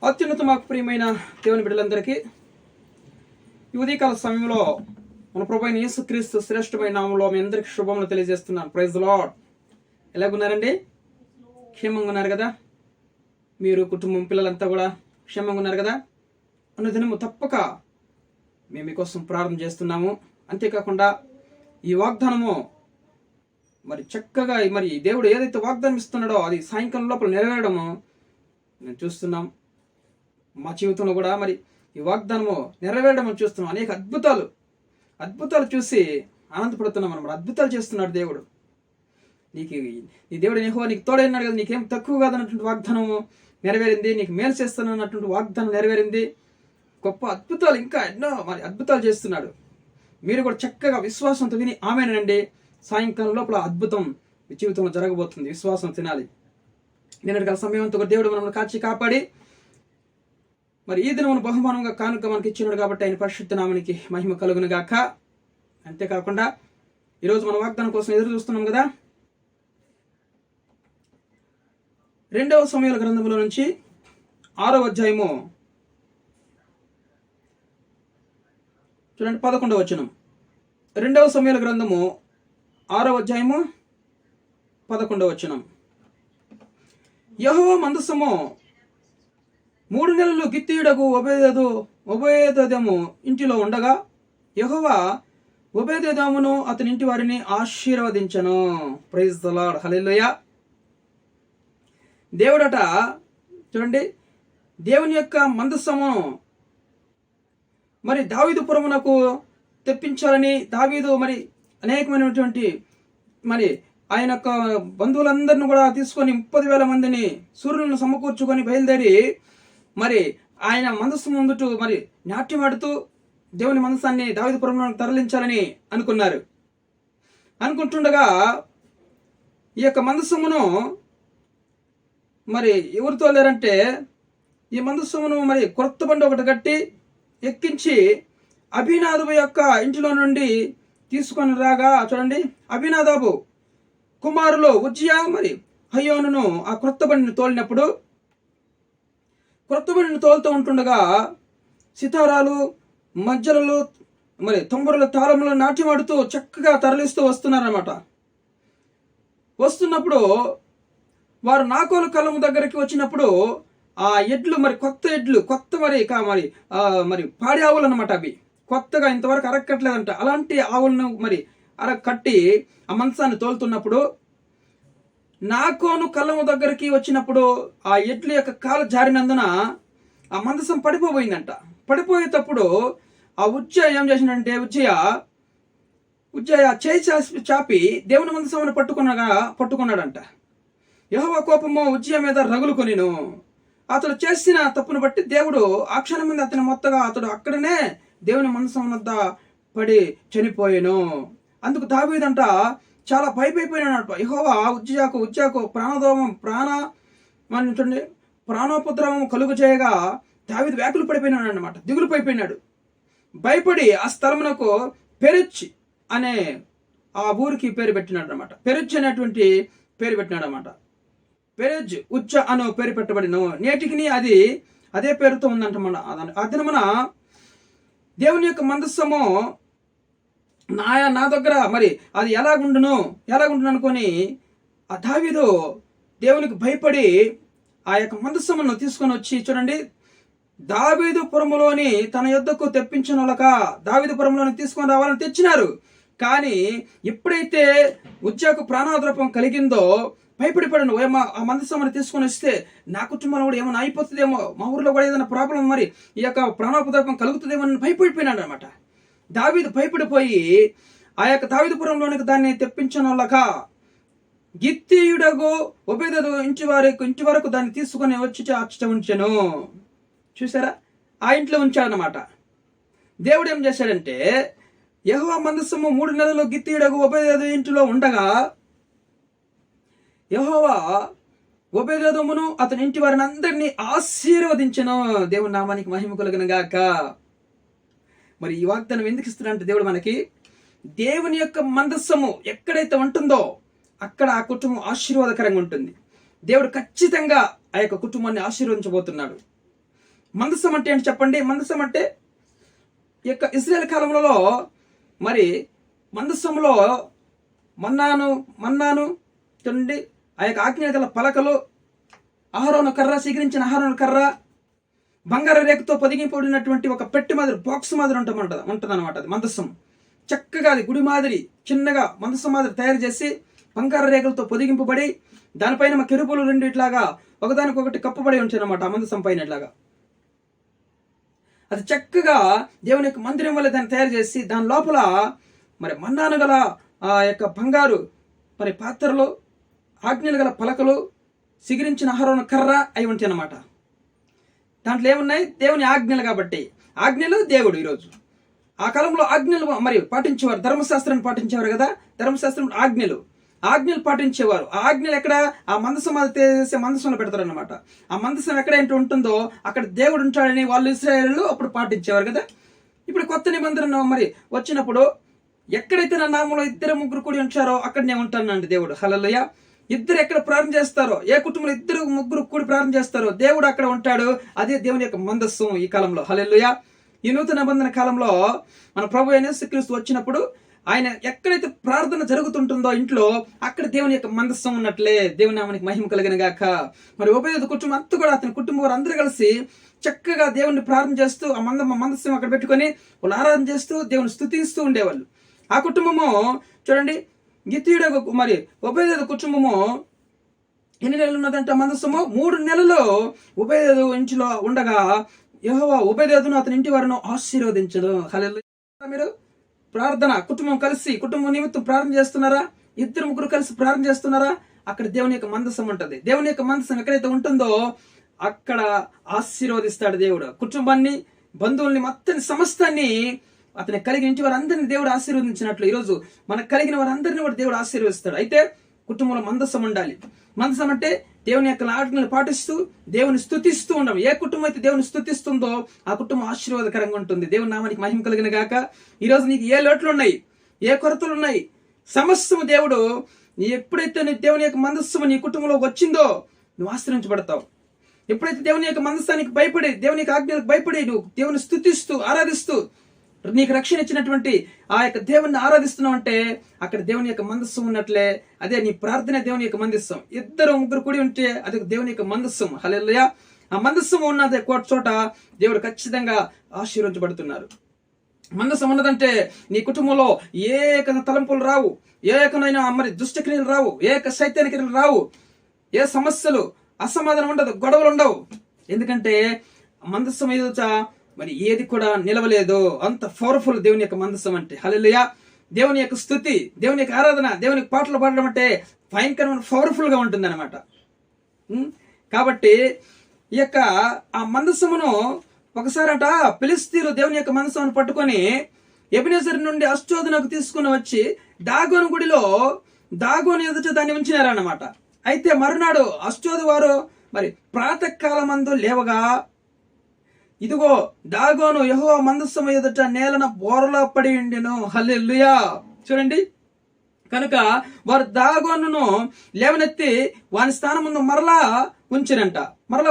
అత్యున్నత మాకు ప్రియమైన దేవుని బిడ్డలందరికీ ఈ ఉదయకాల సమయంలో మన ప్రభువైన యేసుక్రీస్తు శ్రేష్టమైన నామంలో మీ అందరికీ శుభములు తెలియజేస్తున్నాను. Praise the lord. ఎలాగున్నారండి? క్షేమంగా ఉన్నారు కదా? మీరు కుటుంబం పిల్లలంతా కూడా క్షేమంగా ఉన్నారు కదా? అనుదినము తప్పక మేము మీకోసం ప్రార్థన చేస్తున్నాము. అంతేకాకుండా ఈ వాగ్దానము మరి చక్కగా మరి దేవుడు ఏదైతే వాగ్దానం ఇస్తున్నాడో అది సాయంకాలం లోపల నెరవేరడము మేము చూస్తున్నాం. మా జీవితంలో కూడా మరి ఈ వాగ్దానము నెరవేరడం చూస్తున్నాం. అనేక అద్భుతాలు చూసి ఆనందపడుతున్నాం. మనం అద్భుతాలు చేస్తున్నాడు దేవుడు. నీ దేవుడు నీకు తోడైనాడు కదా, నీకేం తక్కువ కాదన్నటువంటి వాగ్దానము నెరవేరింది. నీకు మేలు చేస్తానన్నటువంటి వాగ్దానం నెరవేరింది. గొప్ప అద్భుతాలు, ఇంకా ఎన్నో మరి అద్భుతాలు చేస్తున్నాడు. మీరు కూడా చక్కగా విశ్వాసంతో విని ఆమెనండి. సాయంకాలం లోపల అద్భుతం మీ జీవితంలో జరగబోతుంది. విశ్వాసం తినాలి. నిన్నటి గల సమయంతో దేవుడు మనల్ని కాచి కాపాడి మరి ఈ దినమును బహుమానంగా కానుక మనకి ఇచ్చినాడు కాబట్టి ఆయన పరిశుద్ధ నామానికి మహిమ కలుగును గాక. అంతేకాకుండా ఈరోజు మన వాగ్దానం కోసం ఎదురు చూస్తున్నాం కదా. 2వ సమూయేలు గ్రంథంలో నుంచి 6వ అధ్యాయము చూడండి, 11వ వచనం. 2వ సమూయేలు గ్రంథము 6వ అధ్యాయము 11వ వచనం. యెహోవా మందసము 3 నెలలు గిత్తీయుడగు ఒబేదెదోము ఇంటిలో ఉండగా యెహోవా ఒబేదెదోమును అతని ఇంటి వారిని ఆశీర్వదించెను. Praise the lord. హల్లెలూయా. దేవుడట చూడండి, దేవుని యొక్క మందసము మరి దావీదుపురమునకు తెప్పించాలని దావీదు మరి అనేకమైనటువంటి మరి ఆయన యొక్క బంధువులందరినీ కూడా తీసుకొని 30,000 మందిని సూర్యులను సమకూర్చుకొని బయలుదేరి మరి ఆయన మందస్సు ముందుట మరి నాట్యం ఆడుతూ దేవుని మందసాన్ని దావీదుపురంలో తరలించాలని అనుకుంటుండగా ఈ యొక్క మందస్సమును మరి ఎవరితో లేరంటే ఈ మందస్సమును మరి కొత్త బండి ఒకటి కట్టి ఎక్కించి అభినాదాబు యొక్క ఇంటిలో నుండి తీసుకొని రాగా చూడండి, అభినాదాబు కుమారులు ఉజ్జియా మరి హయ్యోనును ఆ క్రొత్త బండిని తోలినప్పుడు క్రొత్త బండిని తోలుతూ ఉంటుండగా సితారాలు మధ్యలలో మరి తొంబరుల తాళములు నాట్యమాడుతూ చక్కగా తరలిస్తూ వస్తున్నారన్నమాట. వస్తున్నప్పుడు వారు నాకోలు కలము దగ్గరికి వచ్చినప్పుడు ఆ ఎడ్లు మరి కొత్త మరి పాడి ఆవులు అన్నమాట. అవి కొత్తగా ఇంతవరకు అరక్కట్లేదంట. అలాంటి ఆవులను మరి కట్టి ఆ మందసాన్ని తోలుతున్నప్పుడు నాకోను కళ్ళము దగ్గరికి వచ్చినప్పుడు ఆ ఎడ్ల యొక్క కాలు జారినందున ఆ మందసం పడిపోయిందంట. పడిపోయేటప్పుడు ఆ ఉజ్జయ ఏం చేసిందంటే ఉజ్జయ చేయి చాపి దేవుని మందసమును పట్టుకున్నాడంట. యెహోవా కోపము ఉజ్జయ మీద రగులుకొనిను. అతడు చేసిన తప్పును బట్టి దేవుడు ఆ క్షణం మీద అతడు అక్కడనే దేవుని మందసం వద్ద పడి చనిపోయాను. అందుకు దావీదంట చాలా భయపడిపోయినాడు. యెహోవా ఉజ్జయాకు ప్రాణోపద్రవం కలుగు చేయగా దావీదు వ్యాకులు పడిపోయినాడు అన్నమాట. దిగులు పడిపోయినాడు. భయపడి ఆ స్థలమునకు పెరెజ్ అనే ఆ ఊరికి పేరు పెట్టినాడు అనమాట. పెరెజ్ అనేటువంటి పేరు పెట్టినాడు అనమాట. పెరెజ్ ఉజ్జ అను పేరు పెట్టబడిన నేటికి అది అదే పేరుతో ఉందంటమాట. ఆ దినమున దేవుని యొక్క మందస్సము నా దగ్గర మరి అది ఎలాగుండును అనుకొని ఆ దావీదు దేవునికి భయపడి ఆ యొక్క మందస్సమును తీసుకొని వచ్చి చూడండి, దావీదుపురములోని తన యొద్దకు తెప్పించిన వాళ్ళక దావీదుపురంలోని తీసుకొని రావాలని తెచ్చినారు. కానీ ఎప్పుడైతే ఉజ్జాకు ప్రాణాద్రపం కలిగిందో భయపడిపోయాడు. ఆ మందస్సమును తీసుకొని వస్తే నా కుటుంబంలో కూడా ఏమైనా అయిపోతుందేమో, మా ఊర్లో కూడా ఏదైనా ప్రాబ్లం మరి ఈ యొక్క ప్రాణోపద్రవం కలుగుతుందేమో అని భయపడిపోయినాడు అనమాట. దావీదు భయపడిపోయి ఆ యొక్క దావీదుపురంలోనికి దాన్ని తెప్పించిన వాళ్ళక గిత్తీయుడగు ఒబేదెదు ఇంటి వరకు దాన్ని తీసుకొని వచ్చి ఉంచాను. చూసారా, ఆ ఇంట్లో ఉంచాడనమాట. దేవుడు ఏం చేశాడంటే యెహోవా మందస్సము 3 నెలలు గిత్తీయుడగు ఒబేదెదు ఇంటిలో ఉండగా యెహోవా ఒబేదెదోమును అతని ఇంటి వారిని అందరినీ ఆశీర్వదించెను. దేవుని నామానికి మహిమ కలుగును గాక. మరి ఈ వాగ్దానం ఎందుకు ఇస్తున్నాడంటే దేవుడు మనకి దేవుని యొక్క మందస్సము ఎక్కడైతే ఉంటుందో అక్కడ ఆ కుటుంబం ఆశీర్వాదకరంగా ఉంటుంది. దేవుడు ఖచ్చితంగా ఆ యొక్క కుటుంబాన్ని ఆశీర్వదించబోతున్నాడు. మందసం అంటే ఏంటి చెప్పండి? మందసం అంటే ఈ యొక్క ఇశ్రాయేలు కాలంలో మరి మందసంలో మన్నాను చూడండి, ఆ యొక్క ఆజ్ఞ గల పలకలు, అహరోను కర్ర, స్వీకరించిన అహరోను కర్ర, బంగారు రేకుతో పొదిగిపోడినటువంటి ఒక పెట్టి మాదిరి, బాక్స్ మాదిరి ఉంటుంది అనమాట. అది మందసం. చక్కగా అది గుడి మాదిరి చిన్నగా మందసం మాదిరి తయారు చేసి బంగారు రేకులతో పొదిగింపబడి దానిపైన మా కెరూబులు రెండు ఇట్లాగా ఒకదానికొకటి కప్పబడి ఉంటాయి అనమాట. ఆ మందసం పైన ఇట్లాగా అది చక్కగా దేవుని యొక్క మందిరం వల్ల దాన్ని తయారు చేసి దాని లోపల మరి మన్నాను గల ఆ యొక్క బంగారు మరి పాత్రలు, ఆజ్ఞలు గల పలకలు, సిగిరించిన అహరోను కర్ర అయి ఉంటాయి అన్నమాట. దాంట్లో ఏమున్నాయి? దేవుని ఆజ్ఞలు. కాబట్టి ఆజ్ఞలు దేవుడు. ఈరోజు ఆ కాలంలో ఆజ్ఞలు మరి పాటించేవారు, ధర్మశాస్త్రాన్ని పాటించేవారు కదా. ధర్మశాస్త్రం ఆజ్ఞలు పాటించేవారు. ఆ ఆజ్ఞలు ఎక్కడ? ఆ మందసం చేసే మందసంలో పెడతారు అనమాట. ఆ మందసం ఎక్కడ ఏంటి ఉంటుందో అక్కడ దేవుడు ఉంటాడని వాళ్ళు ఇశ్రాయేలు అప్పుడు పాటించేవారు కదా. ఇప్పుడు కొత్త నిబంధన మరి వచ్చినప్పుడు ఎక్కడైతే నా నామంలో 2-3 కూడి ఉంచారో అక్కడ నేను ఉంటానండి దేవుడు. హల్లెలూయా. ఇద్దరు ఎక్కడ ప్రార్థన చేస్తారో, ఏ కుటుంబంలో 2-3 కూడి ప్రార్థన చేస్తారో దేవుడు అక్కడ ఉంటాడు. అదే దేవుని యొక్క మందస్సం ఈ కాలంలో. హల్లెలూయా. ఈ నూతన నిబంధన కాలంలో మన ప్రభు అయిన యేసుక్రీస్తు వచ్చినప్పుడు ఆయన ఎక్కడైతే ప్రార్థన జరుగుతుంటుందో ఇంట్లో అక్కడ దేవుని యొక్క మందస్సం ఉన్నట్లే. దేవుని నామానికి మహిమ కలిగిన గాక. మరి ఉపయోగ కుటుంబం అంతా కూడా, అతని కుటుంబం వారు అందరూ కలిసి చక్కగా దేవుణ్ణి ప్రార్థన చేస్తూ ఆ మందస్సం అక్కడ పెట్టుకొని వాళ్ళు ఆరాధన చేస్తూ దేవుని స్తుతిస్తూ ఉండేవాళ్ళు. ఆ కుటుంబము చూడండి, గితీయుడు మరి ఉపయోగ కుటుంబము ఎన్ని నెలలు ఉన్నదంటే మందస్సము 3 నెలలు ఉపయోగ ఇంటిలో ఉండగా యెహోవా ఉపదేదును అతని ఇంటి వారిను ఆశీర్వదించదు. హల్లెలూయా. మీరు ప్రార్థన కుటుంబం కలిసి కుటుంబం నిమిత్తం ప్రార్థన చేస్తున్నారా? 2-3 కలిసి ప్రార్థన చేస్తున్నారా? అక్కడ దేవుని యొక్క మందసం ఉంటుంది. దేవుని యొక్క మందసం ఎక్కడైతే ఉంటుందో అక్కడ ఆశీర్వదిస్తాడు దేవుడు. కుటుంబాన్ని, బంధువుల్ని, మొత్తం సమస్తాన్ని అతని కలిగిన ఇంటి వారందరినీ దేవుడు ఆశీర్వదించినట్లు ఈరోజు మనకు కలిగిన వారందరినీ కూడా దేవుడు ఆశీర్వదిస్తాడు. అయితే కుటుంబంలో మందసం ఉండాలి. మందసం అంటే దేవుని యొక్క ఆజ్ఞలు పాటిస్తూ దేవుని స్తుతిస్తూ ఉండడం. ఏ కుటుంబం అయితే దేవుని స్తుతిస్తుందో ఆ కుటుంబం ఆశీర్వాదకరంగా ఉంటుంది. దేవుని నామానికి మహిమ కలిగిన గాక. ఈరోజు నీకు ఏ లోట్లు ఉన్నాయి, ఏ కొరతలు ఉన్నాయి, సమస్తము దేవుడు ఎప్పుడైతే నీ దేవుని యొక్క మందస్సము నీ కుటుంబంలో వచ్చిందో నువ్వు ఆశ్రయించబడతావు. ఎప్పుడైతే దేవుని యొక్క మందస్సానికి భయపడి, దేవుని యొక్క ఆజ్ఞలకు భయపడి నువ్వు దేవుని స్తుతిస్తూ ఆరాధిస్తూ నీకు రక్షణ ఇచ్చినటువంటి ఆ యొక్క దేవుణ్ణి ఆరాధిస్తున్నావు అంటే అక్కడ దేవుని యొక్క మందస్సం ఉన్నట్లే. అదే నీ ప్రార్థన దేవుని యొక్క మందస్సం. 2-3 కూడి ఉంటే అది దేవుని యొక్క మందస్సం. హల్లెలూయా. ఆ మందస్సం ఉన్నది చోట దేవుడు ఖచ్చితంగా ఆశీర్వదించబడుతున్నారు. మందస్సం ఉన్నదంటే నీ కుటుంబంలో ఏక తలంపులు రావు, ఏకనైనా మరి దుష్టక్రియలు రావు, ఏక సైతానిక క్రియలు రావు, ఏ సమస్యలు, అసమాధానం ఉండదు, గొడవలు ఉండవు. ఎందుకంటే మందస్సం ఎదుట మరి ఏది కూడా నిలవలేదు. అంత పవర్ఫుల్ దేవుని యొక్క మందస్సం అంటే. హల్లెలూయా. దేవుని యొక్క స్తుతి, దేవుని యొక్క ఆరాధన, దేవుని యొక్క పాటలు పాడడం అంటే భయంకరమైన పవర్ఫుల్ గా ఉంటుంది అనమాట. కాబట్టి ఈ యొక్క ఆ మందస్సమును ఒకసారి ఫిలిష్తీయులు దేవుని యొక్క మందస్సమును పట్టుకొని ఎబెనెజరు నుండి అష్డోదునకు తీసుకుని వచ్చి దాగోను గుడిలో దాగోను ఎదుట దాన్ని ఉంచినారన్నమాట. అయితే మరునాడు అష్డోదు వారు మరి ప్రాతకాలమందు లేవగా ఇదిగో దాగోను యెహోవా మందస్సము ఎదుట నేలన బోరలా పడి ఉండెను. హల్లెలూయా. చూడండి, కనుక వారు దాగోనును లేవనెత్తి వాని స్థానం ముందు మరలా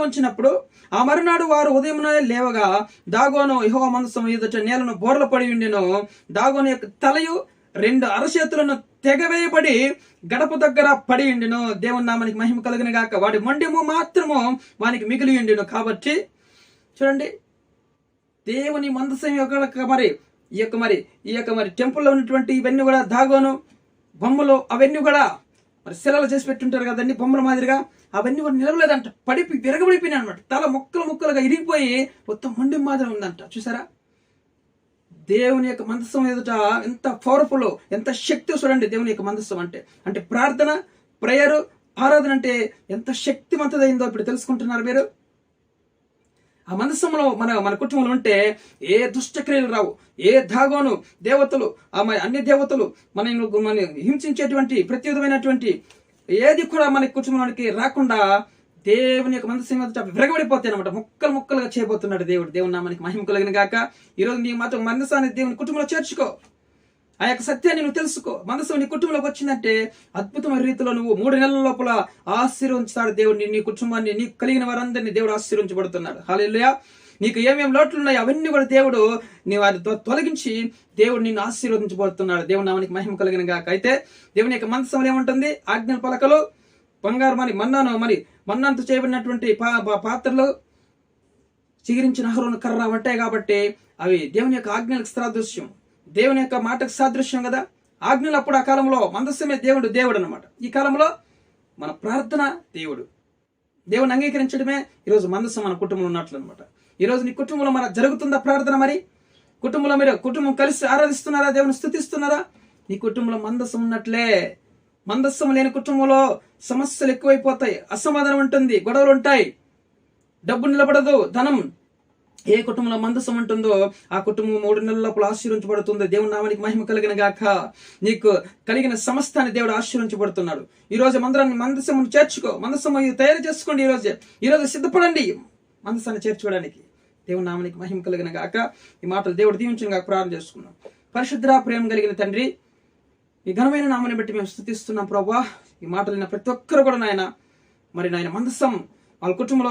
ఉంచినప్పుడు ఆ మరునాడు వారు ఉదయమున లేవగా దాగోను యెహోవా మందస్సము ఎదుట నేలను బోరల పడి ఉండెను. దాగోను యొక్క తలయు 2 అరచేతులను తెగవేయబడి గడప దగ్గర పడి ఉండెను. దేవుని నామానికి మహిమ కలుగును గాక. వాడి మొండెము మాత్రము వానికి మిగిలి ఉండెను. కాబట్టి చూడండి, దేవుని మందసం యొక్క ఈ యొక్క టెంపుల్లో ఉన్నటువంటి ఇవన్నీ కూడా దాగోను బొమ్మలు, అవన్నీ కూడా మరి శిలలు చేసి పెట్టుంటారు కదండి బొమ్మల మాదిరిగా, అవన్నీ కూడా నిలవలేదంట. విరగబడిపోయినాయి అనమాట. తల ముక్కలుగా ఇరిగిపోయి మొత్తం మొండెం మాదిరి ఉందంట. చూసారా? దేవుని యొక్క మందస్సం ఎదుట ఎంత పవర్ఫుల్, ఎంత శక్తి. చూడండి దేవుని యొక్క మందస్సం అంటే ప్రార్థన, ప్రేయర్, ఆరాధన అంటే ఎంత శక్తివంతదైందో ఇప్పుడు తెలుసుకుంటున్నారు మీరు. ఆ మందస్సంలో మన కుటుంబంలో ఉంటే ఏ దుష్టక్రియలు రావు, ఏ దాగోను దేవతలు, అన్ని దేవతలు మన హింసించేటువంటి ప్రతి విధమైనటువంటి ఏది కూడా మన కుటుంబానికి రాకుండా దేవుని యొక్క మందస్సం విరగబడిపోతాయి అనమాట. ముక్కలుగా చేయబోతున్నాడు దేవుడు. దేవుని నామానికి మహిమ కలిగిన గాక. ఈరోజు నీ మాత్రం మందస్సాన్ని దేవుని కుటుంబంలో చేర్చుకో. ఆ యొక్క సత్యాన్ని నువ్వు తెలుసుకో. మనసు నీ కుటుంబంలోకి వచ్చిందంటే అద్భుతమైన రీతిలో నువ్వు 3 నెలల లోపల ఆశీర్వదించుతాడు దేవుడిని, నీ కుటుంబాన్ని, నీకు కలిగిన వారందరినీ దేవుడు ఆశీర్వదించబడుతున్నాడు. హల్లెలూయా. నీకు ఏమేమి లోట్లు ఉన్నాయో అవన్నీ కూడా దేవుడు నీ వారి తొలగించి దేవుడు నిన్ను ఆశీర్వదించబడుతున్నాడు. దేవుని నామానికి మహిమ కలిగిన గాక. అయితే దేవుని యొక్క మందసంలో ఏముంటుంది? ఆజ్ఞల పలకలు, బంగారు మన్నాంతో చేయబడినటువంటి పాత్రలు, చిగిరించిన అహరోను కర్ర ఉంటాయి కాబట్టి అవి దేవుని యొక్క ఆజ్ఞలకు సాదృశ్యం, దేవుని యొక్క మాటకు సాదృశ్యం కదా. ఆజ్ఞలు అప్పుడు ఆ కాలంలో మందస్సమే దేవుడు అనమాట. ఈ కాలంలో మన ప్రార్థన దేవుని అంగీకరించడమే ఈరోజు మందస్సం మన కుటుంబంలో ఉన్నట్లు అనమాట. ఈరోజు నీ కుటుంబంలో మన జరుగుతుందా ప్రార్థన? మరి కుటుంబంలో మీరు కుటుంబం కలిసి ఆరాధిస్తున్నారా? దేవుని స్తుతిస్తున్నారా? నీ కుటుంబంలో మందస్సం ఉన్నట్లే. మందస్సం లేని కుటుంబంలో సమస్యలు ఎక్కువైపోతాయి, అసమాధానం ఉంటుంది, గొడవలు ఉంటాయి, డబ్బు నిలబడదు, ధనం. ఏ కుటుంబంలో మందసం ఉంటుందో ఆ కుటుంబం 3 నెలల లోపల ఆశీర్వించబడుతుంది. దేవుని నామానికి మహిమ కలిగిన గాక. నీకు కలిగిన సమస్తాన్ని దేవుడు ఆశీర్వించబడుతున్నాడు. ఈ రోజు మందసమును చేర్చుకో, మందసము తయారు చేసుకోండి. ఈ రోజు సిద్ధపడండి మందసాన్ని చేర్చుకోవడానికి. దేవుని నామానికి మహిమ కలిగిన గాక. ఈ మాటలు దేవుడు దీవించిన గాక. ప్రార్థన చేసుకున్నాం. పరిశుద్ధ ప్రేమ కలిగిన తండ్రి, ఈ ఘనమైన నామాన్ని బట్టి మేము స్తుతిస్తున్నాం ప్రభువా. ఈ మాటలు ప్రతి ఒక్కరు కూడా నాయన మందసం వాళ్ళ కుటుంబంలో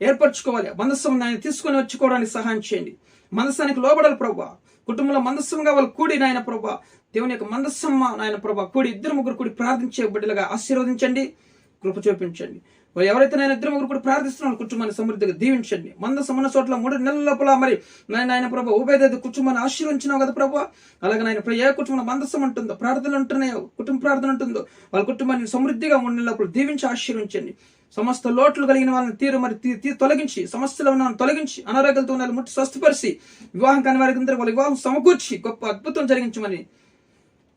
ఏర్పరచుకోవాలి. మందస్సం నాయన తీసుకొని వచ్చుకోవడానికి సహాయం చేయండి. మందస్సానికి లోబడాలి ప్రభువా. కుటుంబంలో మందస్సంగా వాళ్ళు కూడి నాయన ప్రభువా, దేవుని యొక్క మందస్సమ్మ నాయన ప్రభువా కూడి 2-3 కూడి ప్రార్థించే బిడ్డలుగా ఆశీర్వదించండి, కృప చూపించండి. ఎవరైతే నేను 2-3 కూడా ప్రార్థిస్తున్నాను కుటుంబాన్ని సమృద్ధిగా దీవించండి. మందసం ఉన్న చోట్ల 3 నెలల లోపల నాయన ప్రభు ఉభయదేది కుటుంబాన్ని ఆశీర్వించినావు కదా ప్రభు. అలాగే నాయన ఏ కుటుంబంలో మందసం ఉంటుందో, ప్రార్థనలు ఉంటున్నాయో, కుటుంబ ప్రార్థన ఉంటుందో వాళ్ళ కుటుంబాన్ని సమృద్ధిగా 3 నెలల లోపల దీవించి ఆశీర్వించండి. సమస్త లోట్లు కలిగిన వాళ్ళని తొలగించి, సమస్యలో ఉన్న తొలగించి, అనారోగ్యాలతో ఉన్న ముట్టి స్వస్థపరిచి, వివాహం కాని వారికి అందరూ వాళ్ళ వివాహం సమకూర్చి గొప్ప అద్భుతం జరిగించమని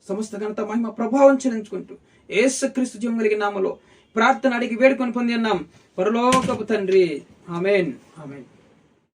సమస్త ఘనత మహిమ ప్రభావం చెల్లించుకుంటూ యేసుక్రీస్తు జీవం కలిగిన నామములో ప్రార్థన అడిగి వేడుకొని పొంది ఉన్నాం పరలోకపు తండ్రి. ఆమేన్.